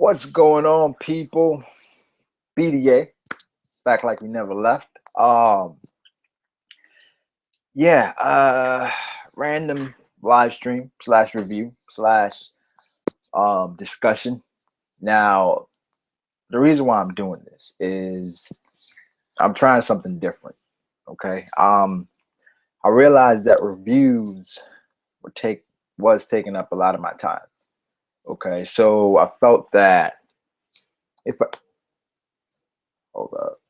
What's going on, people? BDA, back like we never left. Yeah, random live stream slash review slash discussion. Now, the reason why I'm doing this is I'm trying something different. Okay. I realized that reviews was taking up a lot of my time. Okay, so I felt that if I hold up,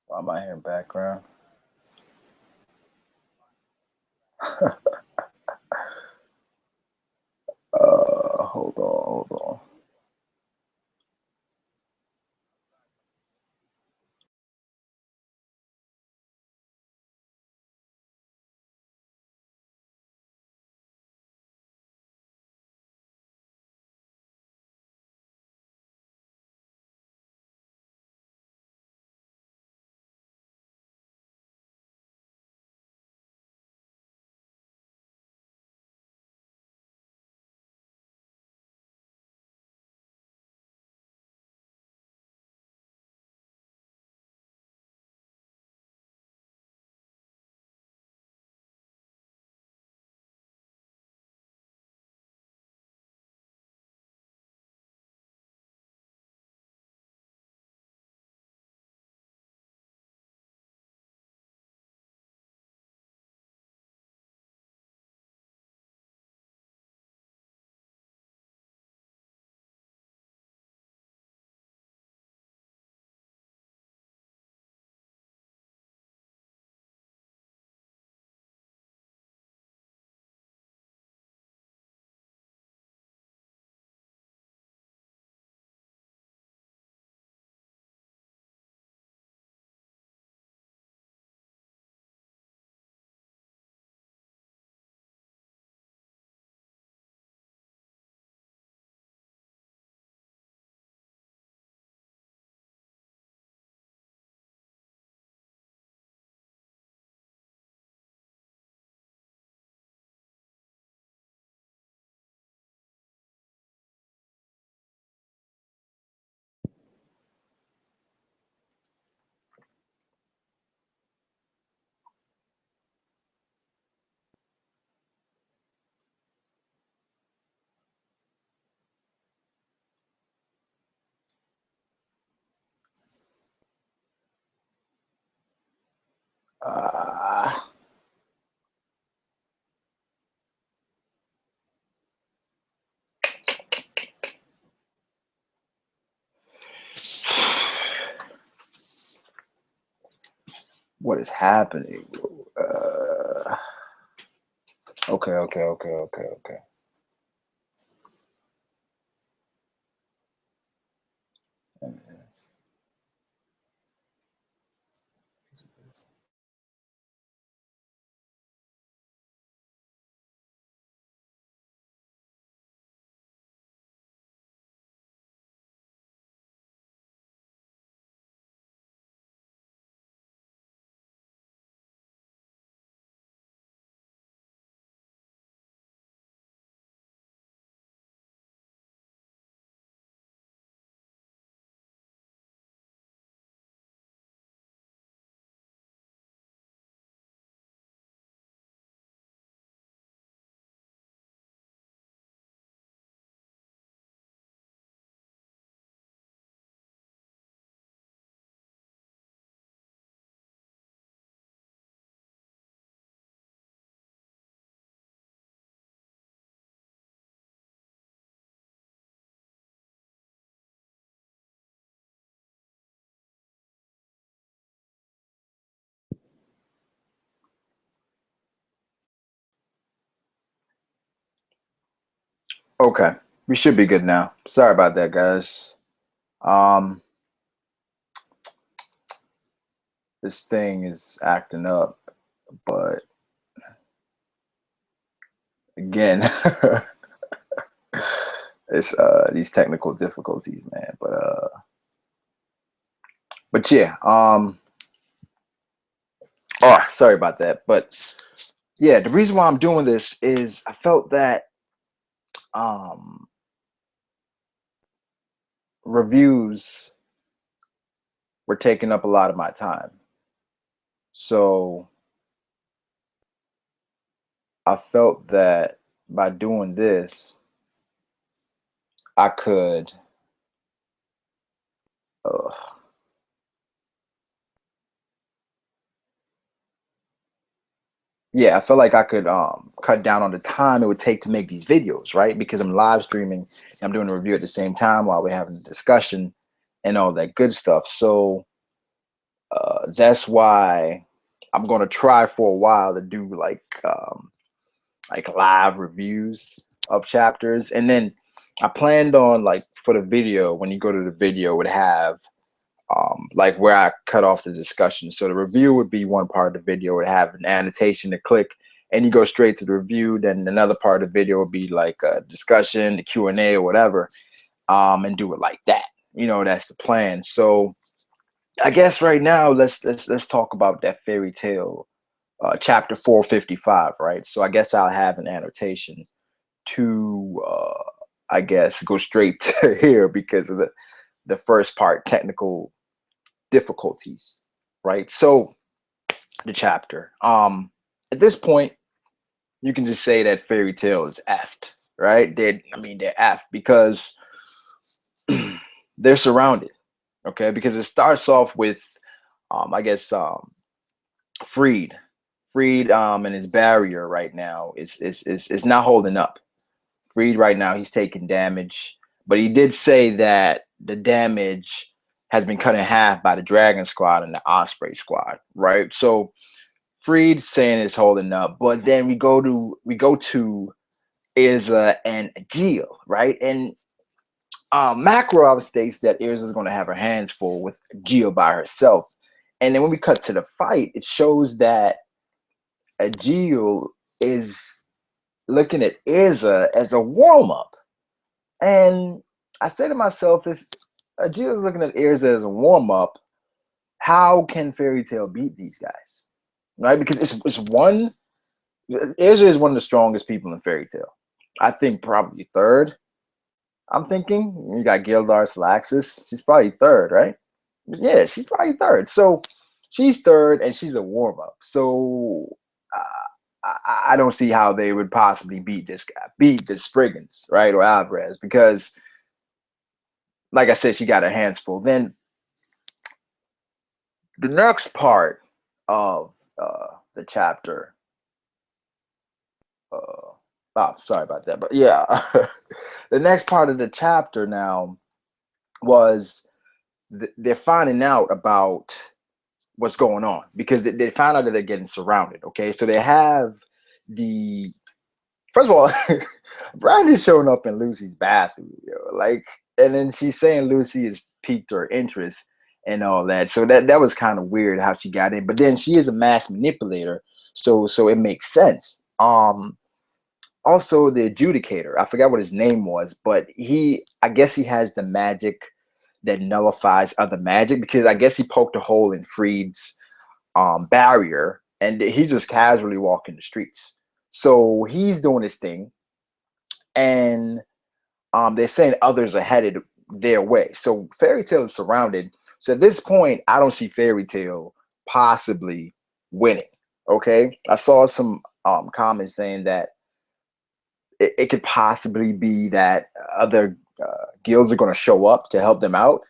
why am I here in background? Hold on. Uh, what is happening? Okay. Okay, we should be good now. Sorry about that, guys. Um, this thing is acting up, but again, it's these technical difficulties, man. But yeah, oh, sorry about that. But yeah, the reason why I'm doing this is I felt that um reviews were taking up a lot of my time. So I felt that by doing this, I could, uh, yeah, I felt like I could cut down on the time it would take to make these videos, right? Because I'm live streaming and I'm doing a review at the same time while we're having a discussion and all that good stuff. So that's why I'm gonna try for a while to do like live reviews of chapters, and then I planned on, like, for the video, when you go to the video, it would have like where I cut off the discussion. So the review would be one part of the video, would have an annotation to click, and you go straight to the review. Then another part of the video would be like a discussion, the Q&A or whatever, and do it like that. That's the plan. So I guess right now let's talk about that fairy tale, chapter 455, right? So I guess I'll have an annotation to I guess go straight to here because of the first part, technical difficulties, right? So the chapter, at this point, you can just say that fairy tale is effed, right? They're effed because they're surrounded, okay? Because it starts off with, I guess, Freed, and his barrier right now is not holding up. Freed right now, he's taking damage, but he did say that the damage has been cut in half by the Dragon Squad and the Osprey Squad, right? So Freed saying it's holding up, but then we go to Irza and Agil, right? And MacLeod states that Irza is going to have her hands full with Agil by herself, and then when we cut to the fight, it shows that Agil is looking at Irza as a warm up. And I say to myself, if Agil is looking at Irza as a warm up, how can Fairy Tail beat these guys? Right? Because it's one. Irza is one of the strongest people in Fairy Tail. I think probably third. I'm thinking you got Gildar Salaxis. She's probably third, right? Yeah, she's probably third. So she's third, and she's a warm up. So I don't see how they would possibly beat this guy, beat the Spriggans, right, or Alvarez, because, like I said, she got her hands full. Then the next part of the chapter, sorry about that, but yeah, the next part of the chapter now was they're finding out about what's going on because they found out that they're getting surrounded. Okay, so they have the first of all, Brandy's showing up in Lucy's bathroom, like, and then she's saying Lucy has piqued her interest and all that. So that was kind of weird how she got in. But then she is a mass manipulator, so it makes sense. Also the adjudicator, I forgot what his name was, but I guess he has the magic that nullifies other magic because I guess he poked a hole in Freed's barrier and he just casually walking the streets. So he's doing his thing, and they're saying others are headed their way. So Fairy Tail is surrounded. So at this point, I don't see Fairy Tail possibly winning. Okay, I saw some comments saying that it could possibly be that other guilds are going to show up to help them out,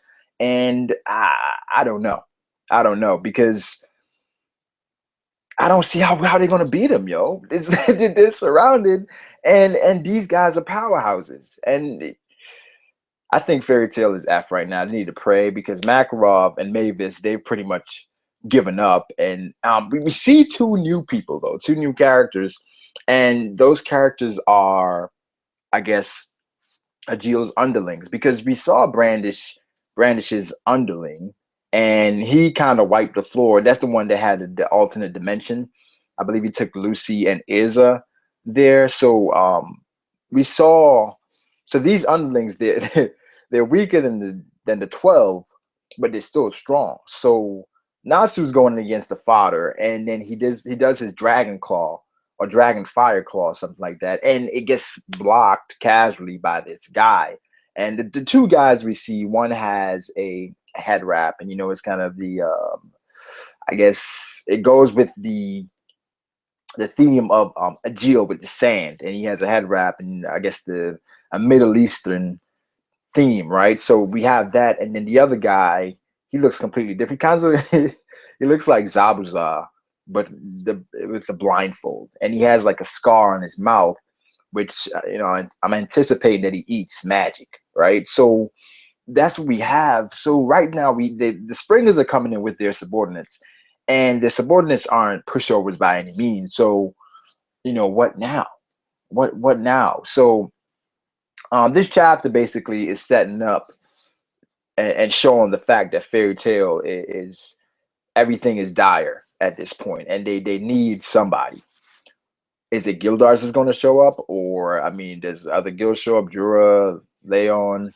and I don't know. I don't know because I don't see how they're gonna beat them, yo. They're surrounded, and these guys are powerhouses. And I think Fairy Tail is F right now. They need to pray because Makarov and Mavis, they've pretty much given up. And we see two new people though, two new characters, and those characters are, I guess, Agil's underlings because we saw Brandish's underling, and he kind of wiped the floor. That's the one that had the alternate dimension. I believe he took Lucy and Irza there. So we saw. So these underlings, they're weaker than the 12, but they're still strong. So Nasu's going against the fodder, and then he does his dragon claw or Dragon Fire Claw, something like that, and it gets blocked casually by this guy. And the two guys we see, one has a head wrap, and it's kind of the I guess it goes with the theme of a Agil with the sand, and he has a head wrap, and I guess a Middle Eastern theme, right? So we have that, and then the other guy, he looks completely different. Kind of, he looks like Zabuza, but with the blindfold, and he has like a scar on his mouth, which I'm anticipating that he eats magic, right? So that's what we have. So right now, the Springers are coming in with their subordinates, and the subordinates aren't pushovers by any means. So what now? What now? So this chapter basically is setting up and showing the fact that Fairy Tail is everything is dire at this point, and they need somebody. Is it Gildars is going to show up, or does other guilds show up? Jura, Leon,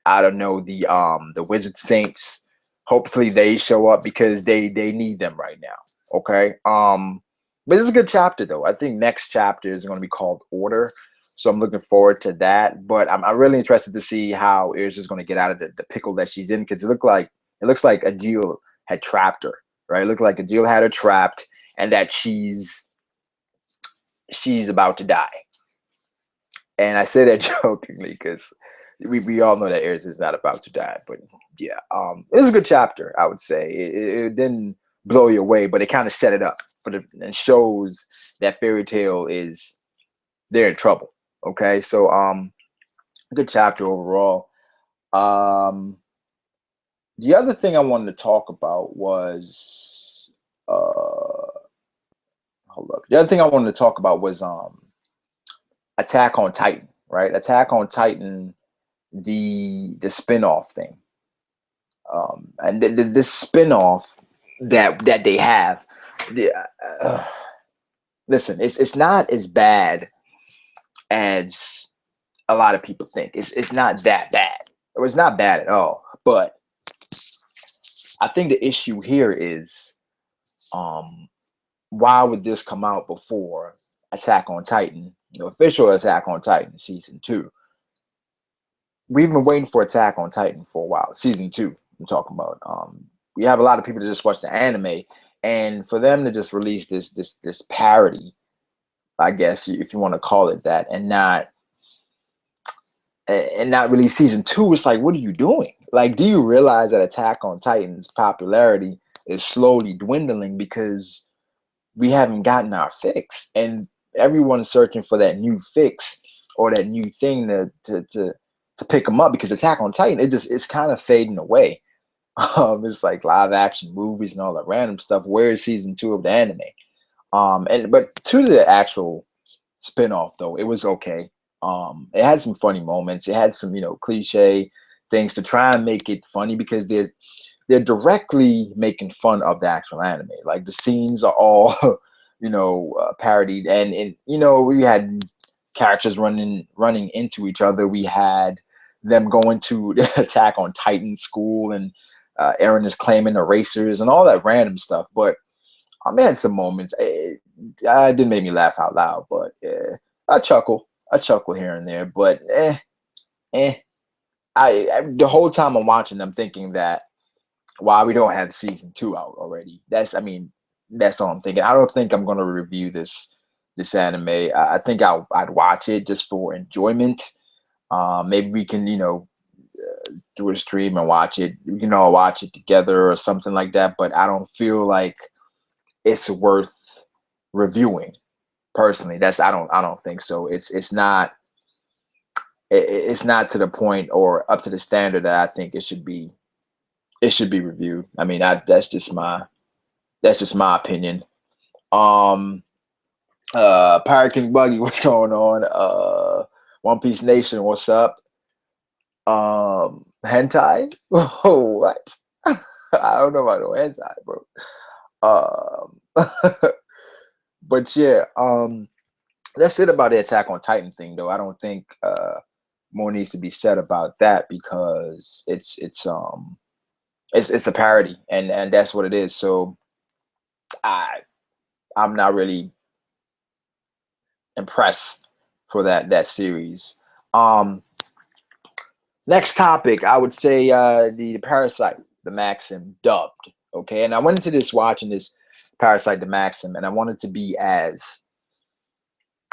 I don't know, the Wizard Saints. Hopefully they show up because they need them right now. Okay. But it's a good chapter though. I think next chapter is going to be called Order. So I'm looking forward to that. But I'm really interested to see how Iris is going to get out of the pickle that she's in, because it looks like Adil had trapped her, right? It looked like Adil had her trapped, and that she's about to die. And I say that jokingly because we all know that Iris is not about to die. But yeah, it was a good chapter, I would say. It didn't blow you away, but it kind of set it up and shows that Fairy Tail they're in trouble. Okay, so good chapter overall. The other thing I wanted to talk about was hold up. The other thing I wanted to talk about was Attack on Titan, right? Attack on Titan, the spinoff thing. And this spinoff that they have, listen, it's not as bad as a lot of people think. It's not that bad, or it's not bad at all. But I think the issue here is, why would this come out before Attack on Titan? Official Attack on Titan season 2. We've been waiting for Attack on Titan for a while. Season 2, I'm talking about. We have a lot of people that just watch the anime, and for them to just release this parody, I guess if you want to call it that, and not release season 2, it's like, what are you doing? Like, do you realize that Attack on Titan's popularity is slowly dwindling because we haven't gotten our fix, and everyone's searching for that new fix or that new thing to pick them up, because Attack on Titan, it's kind of fading away. It's like live action movies and all that random stuff. Where is season 2 of the anime? But to the actual spinoff though, it was okay. It had some funny moments. It had some cliche things to try and make it funny, because they're directly making fun of the actual anime. Like the scenes are all parodied, and we had characters running into each other. We had them going to Attack on Titan school, and Eren is claiming erasers and all that random stuff. But I had some moments. It didn't make me laugh out loud, but I chuckle here and there. But the whole time I'm watching, I'm thinking that why we don't have season 2 out already. That's all I'm thinking. I don't think I'm gonna review this anime. I think I'd watch it just for enjoyment. Maybe we can do a stream and watch it. We can all watch it together or something like that. But I don't feel like it's worth reviewing personally. I don't think so. It's not to the point or up to the standard that I think it should be reviewed. That's just my opinion. Pirate King Buggy, what's going on? One Piece Nation, what's up? Hentai? Oh, what? I don't know about no hentai, bro. But yeah, that's it about the Attack on Titan thing, though. I don't think more needs to be said about that, because it's a parody, and that's what it is. So I'm not really impressed for that series. Um, Next topic, I would say the Parasite, the Maxim dubbed. Okay, and I went into this watching this Parasite, the Maxim, and I wanted to be as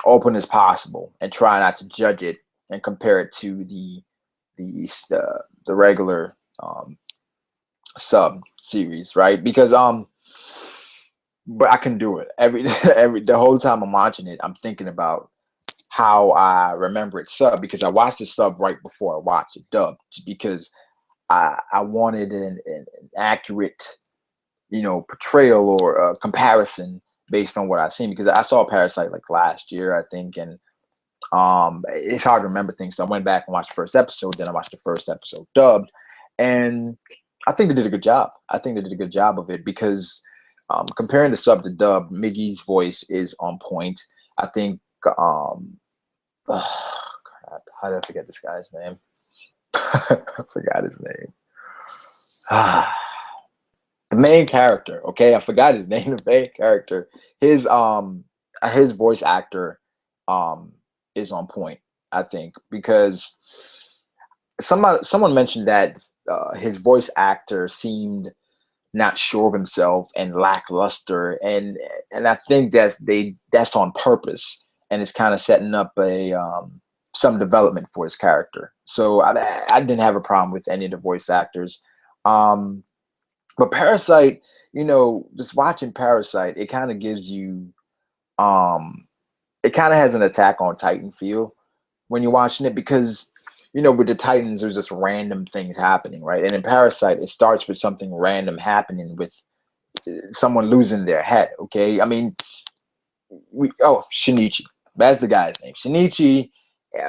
open as possible and try not to judge it and compare it to the regular sub series, right? Because but I can do it every the whole time I'm watching it. I'm thinking about how I remember it sub because I watched the sub right before I watched it dubbed because I wanted an accurate, portrayal or comparison based on what I've seen because I saw Parasite like last year, I think, and it's hard to remember things. So I went back and watched the first episode, then I watched the first episode dubbed, and I think they did a good job. I think they did a good job of it because comparing the sub to dub, Miggy's voice is on point. I think oh, crap, how did I forget this guy's name? I forgot his name. The main character, okay, I forgot his name. The main character, his voice actor, is on point. I think because someone mentioned that his voice actor seemed not sure of himself and lackluster, and I think that's on purpose, and it's kind of setting up a some development for his character. So I didn't have a problem with any of the voice actors. But Parasite, just watching Parasite, it kind of gives you, it kind of has an Attack on Titan feel when you're watching it because, with the Titans, there's just random things happening, right? And in Parasite, it starts with something random happening with someone losing their head, okay? I mean, Shinichi. That's the guy's name. Shinichi,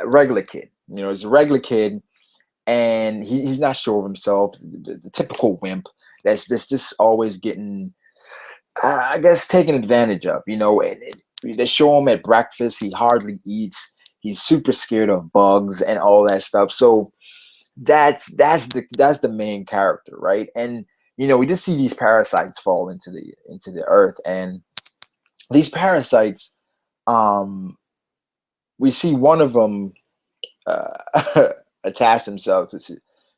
regular kid. He's a regular kid, and he's not sure of himself, the typical wimp that's just always getting, I guess, taken advantage of. They show him at breakfast, he hardly eats, he's super scared of bugs and all that stuff. So that's the main character, right? And we just see these parasites fall into the earth, and these parasites, we see one of them attach themselves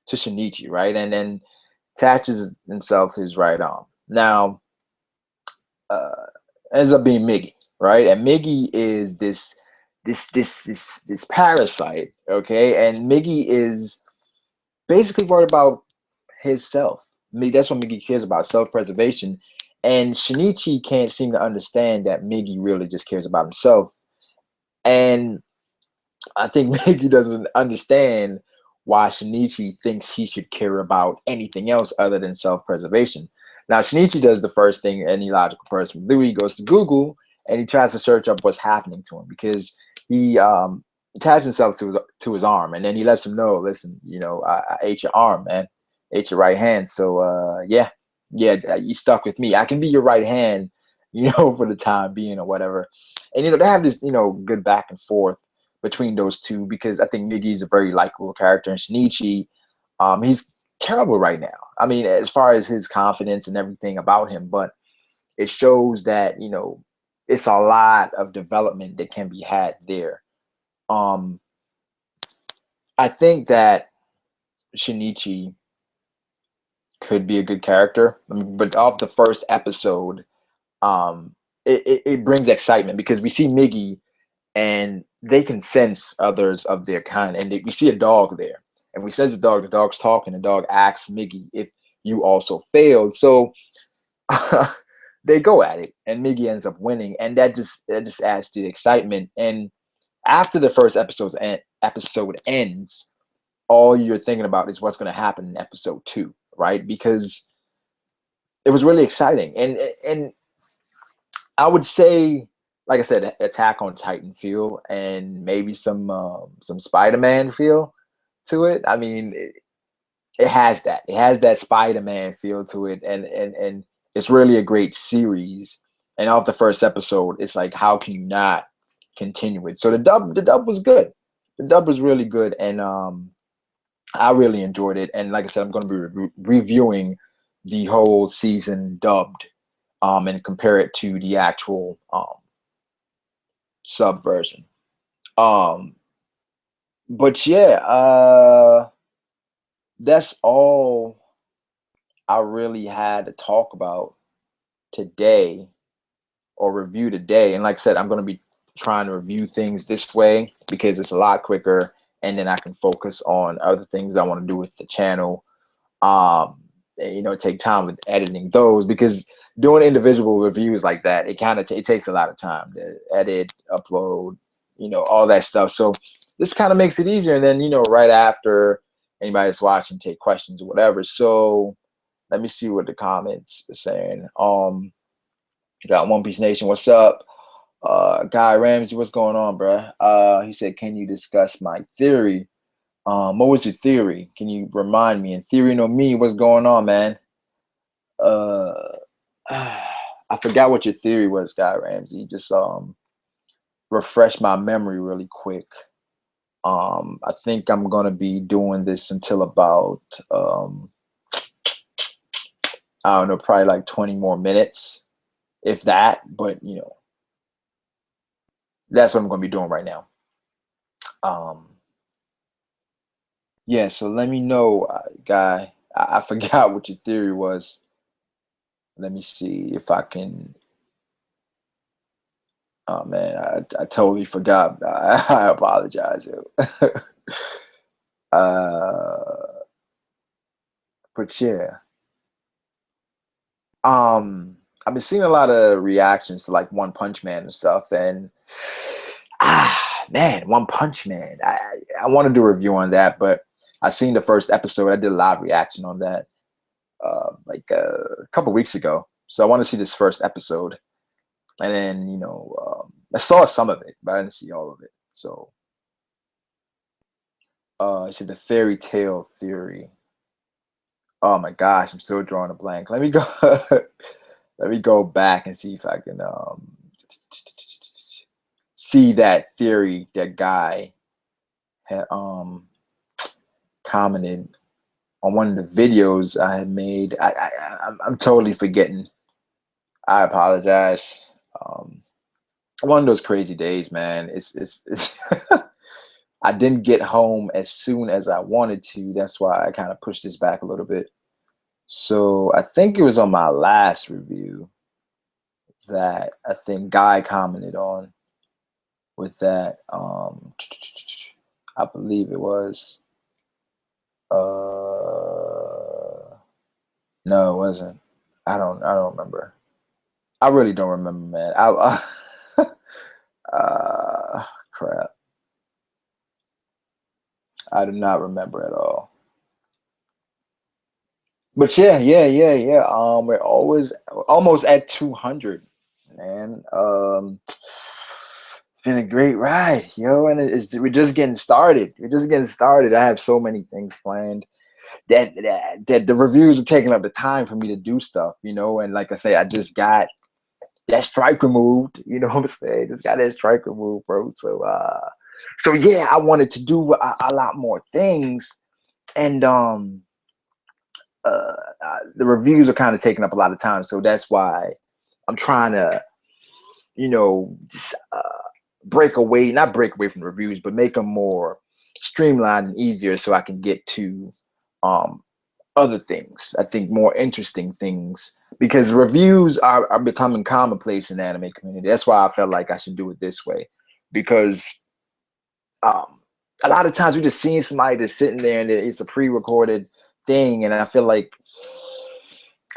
to Shinichi, right? And then attaches himself to his right arm. Now, ends up being Miggy, right? And Miggy is this parasite, okay? And Miggy is basically worried about his self. That's what Miggy cares about, self-preservation. And Shinichi can't seem to understand that Miggy really just cares about himself. And I think Miggy doesn't understand why Shinichi thinks he should care about anything else other than self-preservation. Now, Shinichi does the first thing any logical person would do. He goes to Google and he tries to search up what's happening to him because he attached himself to his arm, and then he lets him know, listen, I ate your arm, man. I ate your right hand. So yeah, you stuck with me. I can be your right hand, for the time being or whatever. And they have this, good back and forth between those two because I think Miggy is a very likable character, and Shinichi, he's terrible right now. I mean, as far as his confidence and everything about him, but it shows that it's a lot of development that can be had there. I think that Shinichi could be a good character, but off the first episode, it brings excitement because we see Miggy and they can sense others of their kind, and we see a dog there, and we sense the dog's talking. The dog asks Miggy if you also failed, so they go at it, and Miggy ends up winning, and that just adds to the excitement. And after the first episode ends, all you're thinking about is what's going to happen in episode 2, right? Because it was really exciting, and I would say, like I said, Attack on Titan feel and maybe some Spider-Man feel to it. I mean, it has that. It has that Spider-Man feel to it, and it's really a great series. And off the first episode, it's like, how can you not continue it? So the dub was good. The dub was really good, and I really enjoyed it. And like I said, I'm going to be reviewing the whole season dubbed, and compare it to the actual subversion. Um, but yeah, that's all I really had to talk about today or review today. And like I said, I'm going to be trying to review things this way because it's a lot quicker, and then I can focus on other things I want to do with the channel. And, take time with editing those, because doing individual reviews like that, it kind of it takes a lot of time to edit, upload, all that stuff. So this kind of makes it easier. And then, right after, anybody that's watching, take questions or whatever. So let me see what the comments are saying. Got One Piece Nation, what's up? Guy Ramsey, what's going on, bruh? He said, can you discuss my theory? What was your theory? Can you remind me? And Theory No Me, what's going on, man? I forgot what your theory was, Guy Ramsey. Just refresh my memory really quick. I think I'm gonna be doing this until about I don't know, probably like 20 more minutes, if that. But that's what I'm gonna be doing right now. Yeah, so let me know, Guy. I forgot what your theory was. Let me see if I can. Oh man, I totally forgot. I apologize. But yeah, I've been seeing a lot of reactions to like One Punch Man and stuff, and man, One Punch Man. I want to do a review on that, but I seen the first episode. I did a live reaction on that like a couple weeks ago. So I want to see this first episode, and then I saw some of it, but I didn't see all of it. So it's the fairy tale theory. Oh my gosh, I'm still drawing a blank. Let me go. Let me go back and see if I can see that theory that Guy had commented on one of the videos I had made. I'm totally forgetting. I apologize. One of those crazy days, man. It's I didn't get home as soon as I wanted to. That's why I kind of pushed this back a little bit. So I think it was on my last review that I think Guy commented on with that. I believe it was. No, it wasn't. I don't remember. I really don't remember, man. Crap. I do not remember at all. But yeah. We're always almost at 200, man. It's been a great ride, yo, and we're just getting started. We're just getting started. I have so many things planned that the reviews are taking up the time for me to do stuff, and like I say, I just got that strike removed, you know what I'm saying? Just got that strike removed, bro. So yeah, I wanted to do a lot more things, and the reviews are kind of taking up a lot of time, so that's why I'm trying to, just, not break away from the reviews, but make them more streamlined and easier, so I can get to other things. I think more interesting things, because reviews are becoming commonplace in the anime community. That's why I felt like I should do it this way, because a lot of times we're just seeing somebody that's sitting there and it's a pre-recorded thing, and I feel like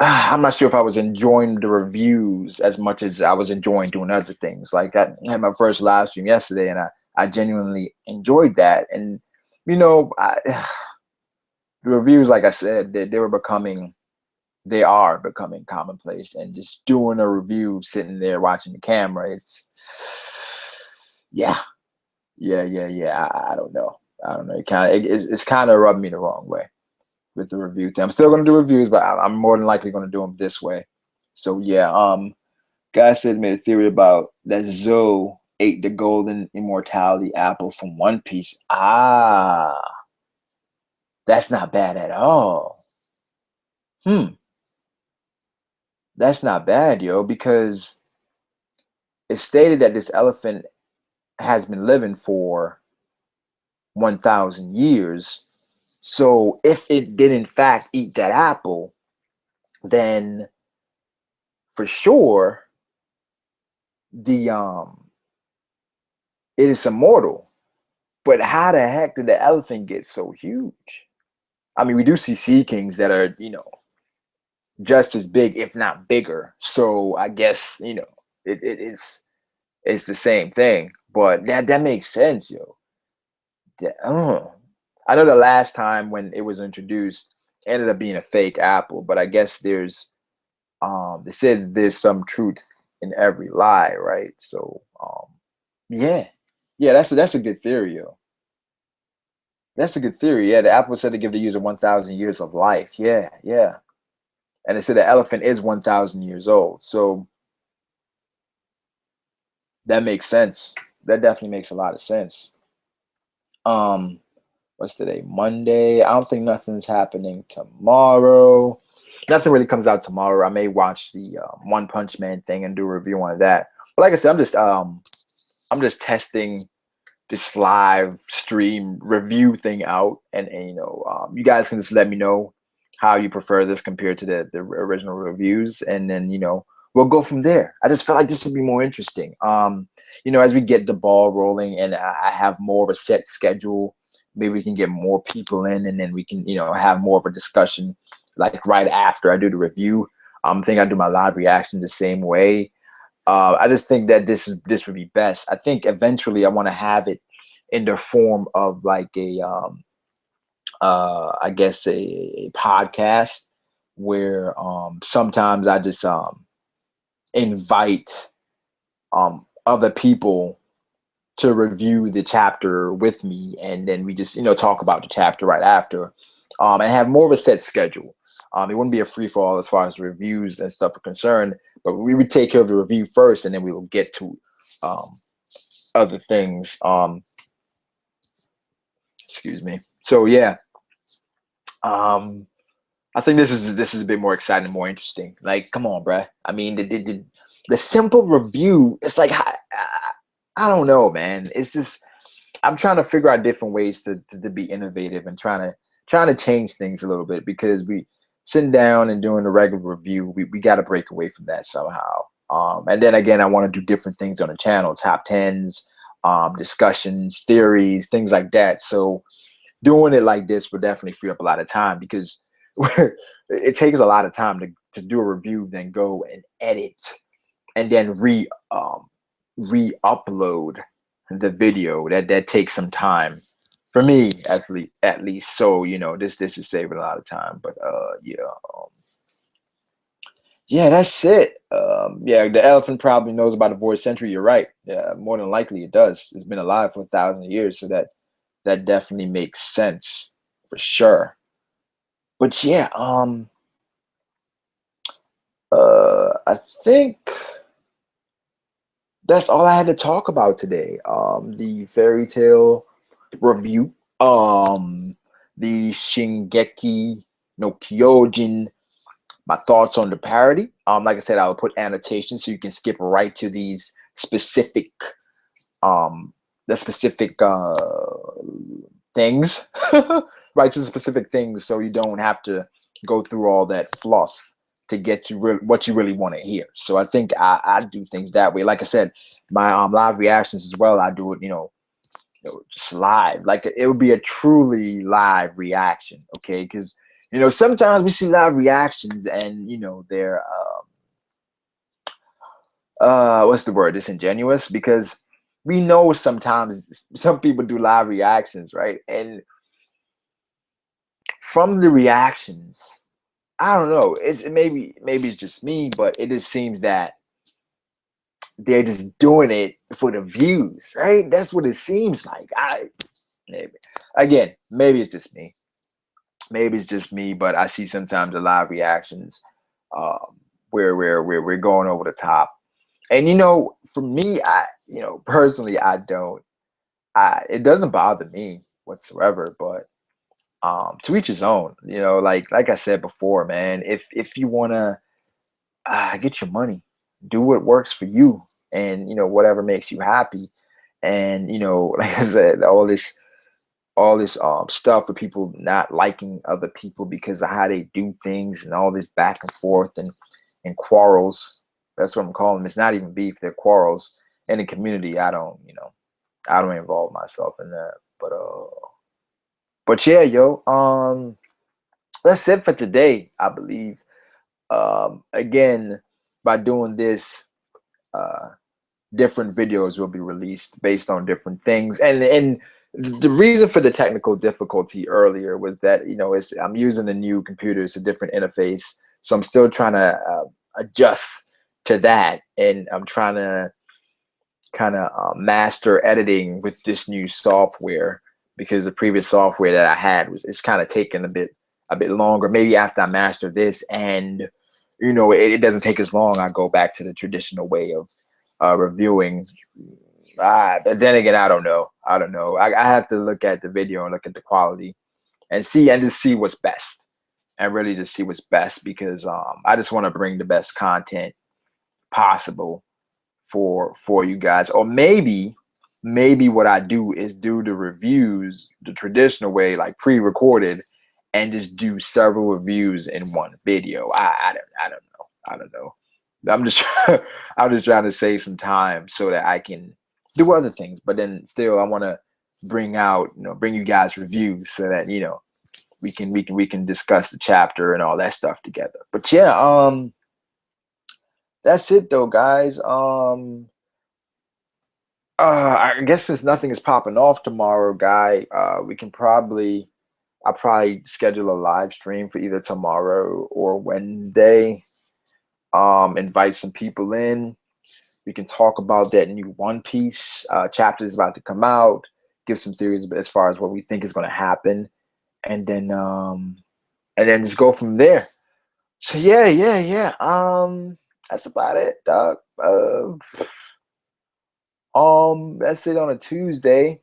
I'm not sure if I was enjoying the reviews as much as I was enjoying doing other things. Like I had my first live stream yesterday, and I genuinely enjoyed that. And the reviews, like I said, they are becoming commonplace, and just doing a review, sitting there watching the camera, it's yeah. I don't know. It's kind of rubbed me the wrong way with the review thing. I'm still going to do reviews, but I'm more than likely going to do them this way. So yeah, guy said made a theory about that Zoe ate the golden immortality apple from One Piece. That's not bad at all. That's not bad, yo, because it's stated that this elephant has been living for 1,000 years. So if it did in fact eat that apple, then for sure the it is immortal. But how the heck did the elephant get so huge? I mean, we do see sea kings that are, just as big, if not bigger. So I guess, it's the same thing. But that makes sense, yo. I know the last time when it was introduced ended up being a fake apple, but I guess they said there's some truth in every lie, right? So yeah. Yeah, that's a good theory, yo. That's a good theory. Yeah, the apple said to give the user 1,000 years of life. Yeah, yeah. And it said the elephant is 1,000 years old. So that makes sense. That definitely makes a lot of sense. Um, what's today? Monday. I don't think nothing's happening tomorrow. Nothing really comes out tomorrow. I may watch the One Punch Man thing and do a review on that. But like I said, I'm just testing this live stream review thing out, and you guys can just let me know how you prefer this compared to the original reviews, and then we'll go from there. I just felt like this would be more interesting. As we get the ball rolling and I have more of a set schedule, maybe we can get more people in, and then we can have more of a discussion like right after I do the review. I think I do my live reaction the same way. I just think that this would be best. I think eventually I want to have it in the form of like I guess a podcast where sometimes I just invite other people to review the chapter with me, and then we just talk about the chapter right after, and have more of a set schedule. It wouldn't be a free for all as far as reviews and stuff are concerned, but we would take care of the review first, and then we will get to other things. Excuse me. So yeah, I think this is a bit more exciting, and more interesting. Like, come on, bruh. I mean, the simple review. It's like I don't know, man. It's just I'm trying to figure out different ways to be innovative and trying to change things a little bit, because we sitting down and doing the regular review, we got to break away from that somehow. And then again, I want to do different things on the channel, top tens, discussions, theories, things like that. So doing it like this would definitely free up a lot of time, because it takes a lot of time to do a review, then go and edit, and then re-upload the video. That takes some time for me, at least. So this is saving a lot of time. But yeah, that's it. Yeah, the elephant probably knows about the void century. You're right. Yeah, more than likely it does. It's been alive for 1,000 years, so that definitely makes sense for sure. But yeah, I think that's all I had to talk about today. The fairy tale review, the Shingeki no Kyojin, my thoughts on the parody. Like I said, I'll put annotations so you can skip right to these specific, the specific things, right to the specific things, so you don't have to go through all that fluff to get to what you really want to hear. So I think I do things that way. Like I said, my live reactions as well, I do it, just live. Like it would be a truly live reaction, okay? Because sometimes we see live reactions and they're what's the word? Disingenuous, because we know sometimes some people do live reactions, right? And from the reactions, I don't know. Maybe it's just me, but it just seems that they're just doing it for the views, right? That's what it seems like. Maybe again, maybe it's just me. Maybe it's just me, but I see sometimes the live reactions where we're going over the top. And for me, personally, I don't. It doesn't bother me whatsoever, but to each his own. Like I said before, man. If you wanna get your money, do what works for you, and whatever makes you happy. And like I said, all this stuff with people not liking other people because of how they do things, and all this back and forth and quarrels. That's what I'm calling them. It's not even beef, they're quarrels in the community. I don't involve myself in that. But yeah, yo, that's it for today, I believe. Again, by doing this, uh different videos will be released based on different things. And the reason for the technical difficulty earlier was that I'm using a new computer. It's a different interface, so I'm still trying to adjust to that, and I'm trying to kind of master editing with this new software, because the previous software that I had it's kind of taking a bit longer. Maybe after I master this, and it doesn't take as long, I go back to the traditional way of reviewing. But then again, I don't know. I have to look at the video and look at the quality and just see what's best, and really just see what's best, because I just want to bring the best content possible for you guys. Or maybe what I do is do the reviews the traditional way, like pre-recorded, and just do several reviews in one video. I don't know. I'm just I'm just trying to save some time so that I can do other things. But then still, I want to bring you guys reviews so that we can discuss the chapter and all that stuff together. But yeah, that's it though, guys. I guess since nothing is popping off tomorrow, guy, I'll probably schedule a live stream for either tomorrow or Wednesday. Invite some people in. We can talk about that new One Piece chapter is about to come out. Give some theories as far as what we think is going to happen, and then just go from there. So yeah. That's about it, dog. That's it on a Tuesday.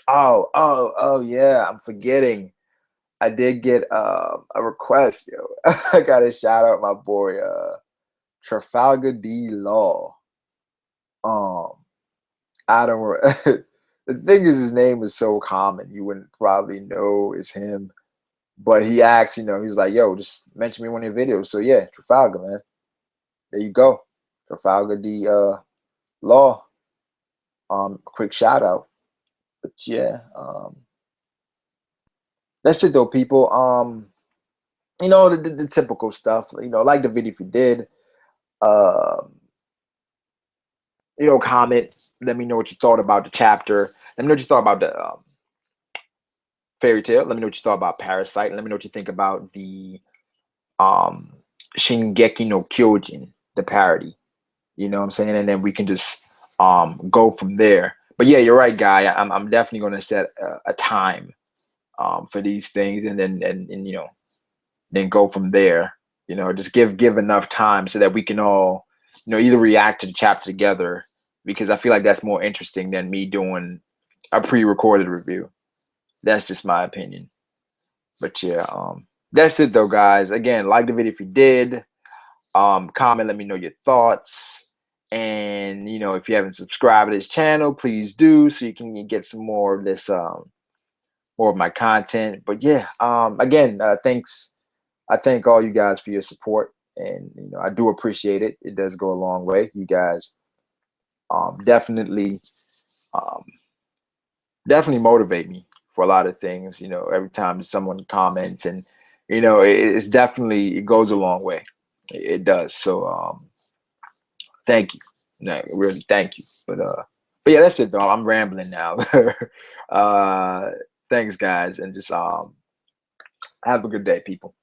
Oh yeah, I'm forgetting. I did get a request, yo. I gotta shout out my boy Trafalgar D Law. Um, I don't. The thing is, his name is so common, you wouldn't probably know it's him. But he asked, he's like, "Yo, just mention me in one of your videos." So yeah, Trafalgar, man. There you go, Trafalgar D Law. Quick shout out. But yeah, that's it though, people. The typical stuff. Like the video if you did. Um, comment. Let me know what you thought about the chapter. Let me know what you thought about the fairy tale. Let me know what you thought about Parasyte. Let me know what you think about the um Shingeki no Kyojin, the parody. You know what I'm saying? And then we can just go from there. But yeah, you're right, guy. I'm definitely going to set a time for these things, and then go from there. Just give enough time so that we can all either react to the chapter together, because I feel like that's more interesting than me doing a pre-recorded review. That's just my opinion. But yeah, that's it though, guys. Again, like the video if you did. Comment, let me know your thoughts. And if you haven't subscribed to this channel, please do, so you can get some more of this more of my content. But yeah, again, thanks. I thank all you guys for your support, and I do appreciate it. It does go a long way. You guys definitely um, definitely motivate me for a lot of things. Every time someone comments, and it's definitely, it goes a long way. It does. So thank you. No, really, thank you. But yeah, that's it though. I'm rambling now. uh, Thanks, guys, and just have a good day, people.